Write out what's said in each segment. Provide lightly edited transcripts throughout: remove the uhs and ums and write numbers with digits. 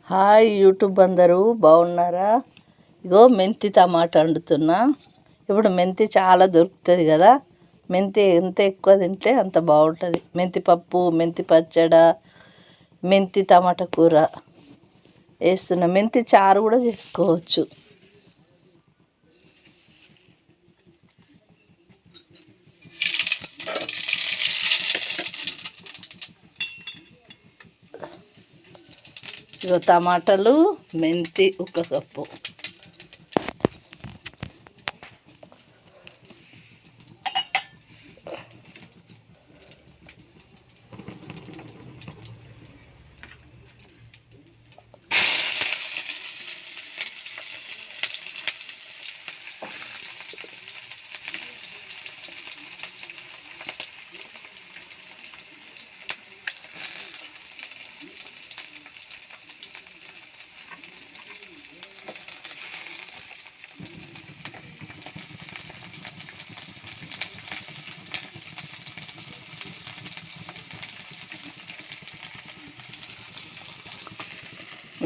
Hi YouTube అందరూ బాగున్నారా? ఇగో మెంతి టమాటా వండుతున్నా. ఇప్పుడు మెంతి చాలా దొరుకుతుంది కదా. మెంతి ఎంత ఎక్కువ తింటే అంత బాగుంటుంది. మెంతి పప్పు, మెంతి పచ్చడి, మెంతి టమాటా కూర వేస్తున్నా. మెంతి చారు కూడా చేసుకోవచ్చు. ఇగో టమాటాలు, మెంతి 1 కప్పు,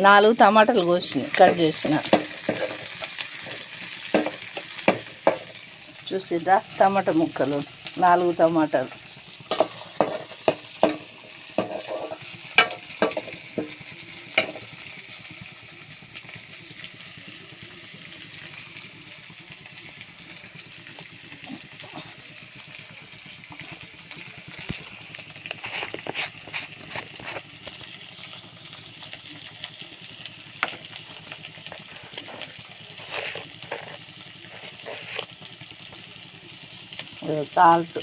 నాలుగు టమాటాలు కోసిన కట్ చేసిన. చూసిద్దా టమాటా ముక్కలు, 4 టమాటాలు. సాల్ట్,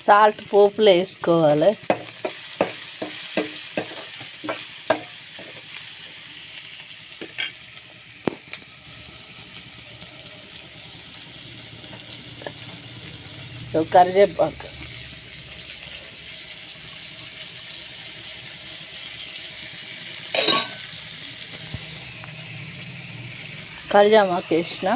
సాల్ట్ పోపులో వేసుకోవాలి. కరివేపాకు, కరివేపాకు వేసిన.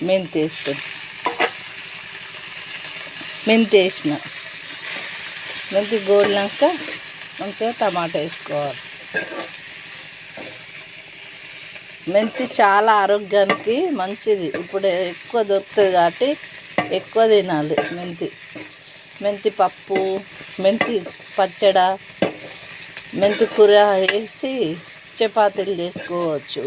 మెంతి వేసిన. మెంతి గోలినాక మంచిగా టమాటా వేసుకోవాలి. మెంతి చాలా ఆరోగ్యానికి మంచిది. ఇప్పుడు ఎక్కువ దొరుకుతుంది కాబట్టి ఎక్కువ తినాలి మెంతి. మెంతి పప్పు, మెంతి పచ్చడి, మెంతి కూర వేసి చపాతీలు చేసుకోవచ్చు.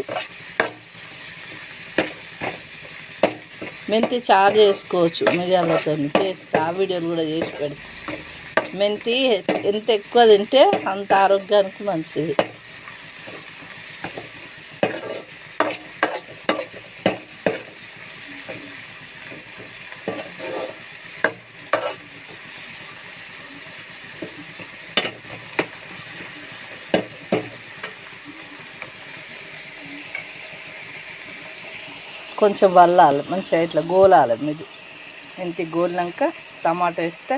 మెంతి చారు చేసుకోవచ్చు మిరియాలతో. చేస్తే ఆ వీడియోలు కూడా చేసి పెడతా. మెంతి ఎంత ఎక్కువ తింటే అంత ఆరోగ్యానికి మంచిది. కొంచెం వల్లాలి, మంచిగా ఇట్లా గోలాలి. మెంతి గోలినాక టమాటా వేస్తే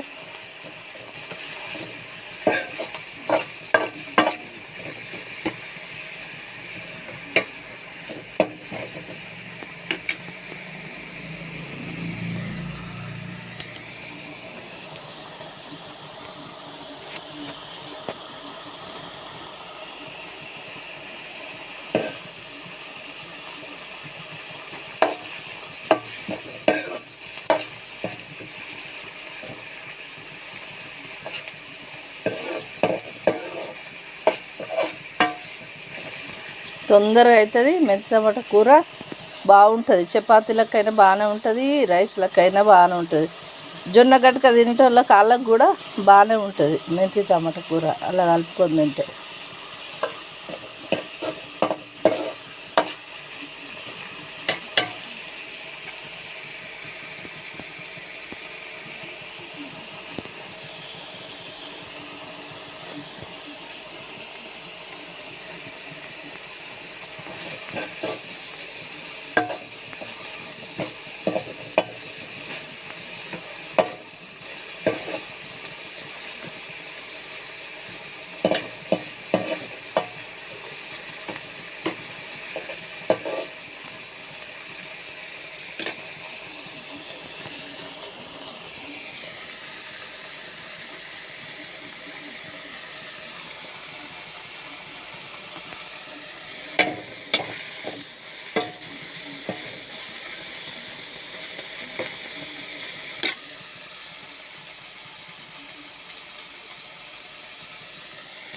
తొందరగా అవుతుంది. మెంతి టమాటా కూర బాగుంటుంది. చపాతీలకైనా బాగానే ఉంటుంది, రైస్లకైనా బాగానే ఉంటుంది. జొన్న గట్క తినేటోళ్ళ కాళ్ళకు కూడా బాగానే ఉంటుంది మెంతి టమాటా కూర అలా కలుపుకొని తింటే.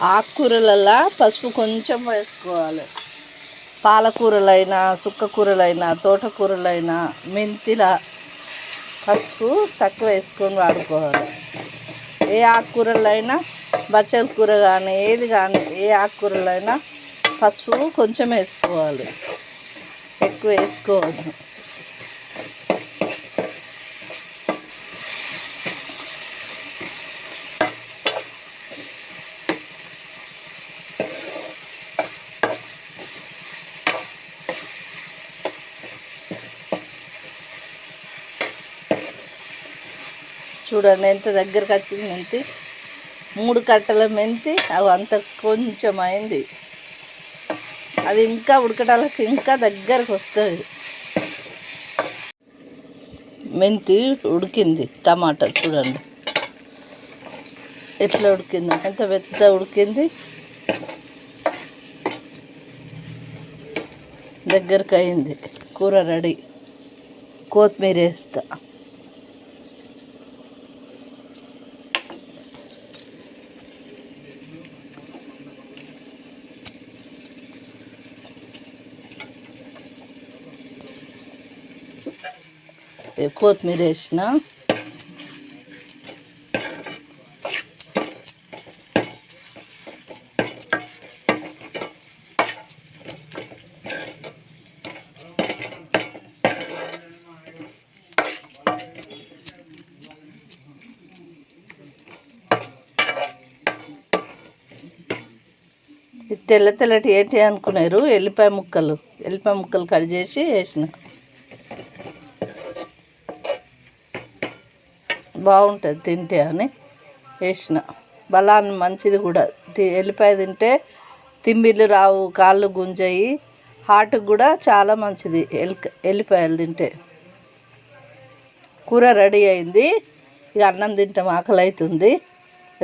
ఆకుకూరలల్లో పసుపు కొంచెం వేసుకోవాలి. పాలకూరలైనా, సుక్కకూరలైనా, తోటకూరలైనా మెంతిల పసుపు తక్కువ వేసుకొని వాడుకోవాలి. ఏ ఆకుకూరలైనా, బచ్చల కూర కానీ ఏది కానీ ఏ ఆకుకూరలైనా పసుపు కొంచెం వేసుకోవాలి, ఎక్కువ వేసుకోవద్దు. చూడండి ఎంత దగ్గరకు వచ్చింది మెంతి. 3 కట్టల మెంతి అవి అంత కొంచెం అయింది. అది ఇంకా ఉడకటాలకు ఇంకా దగ్గరకు వస్తుంది. మెంతి ఉడికింది. టమాటా చూడండి ఎట్లా ఉడికింది, ఎంత పెద్ద ఉడికింది. దగ్గరకు అయింది. కూర రెడీ. కొత్తిమీర వేస్తా. కొత్తిమీర వేసిన. తెల్ల తెల్లటి ఏంటి అనుకున్నారు, ఎల్లిపాయ ముక్కలు కట్ చేసి వేసిన. బాగుంటుంది తింటే అని వేసిన. బలాన్ని మంచిది కూడా. ఎల్లిపాయ తింటే తిమ్మిర్లు రావు, కాళ్ళు గుంజయి, హార్ట్కి కూడా చాలా మంచిది ఎల్లిపాయలు తింటే. కూర రెడీ అయింది. ఇక అన్నం తింటాం, ఆకలి అవుతుంది.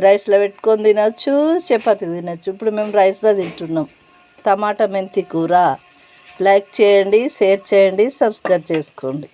రైస్లో పెట్టుకొని తినచ్చు, చపాతీ తినచ్చు. ఇప్పుడు మేము రైస్లో తింటున్నాం. టమాటా మెంతి కూర. లైక్ చేయండి, షేర్ చేయండి, సబ్స్క్రైబ్ చేసుకోండి.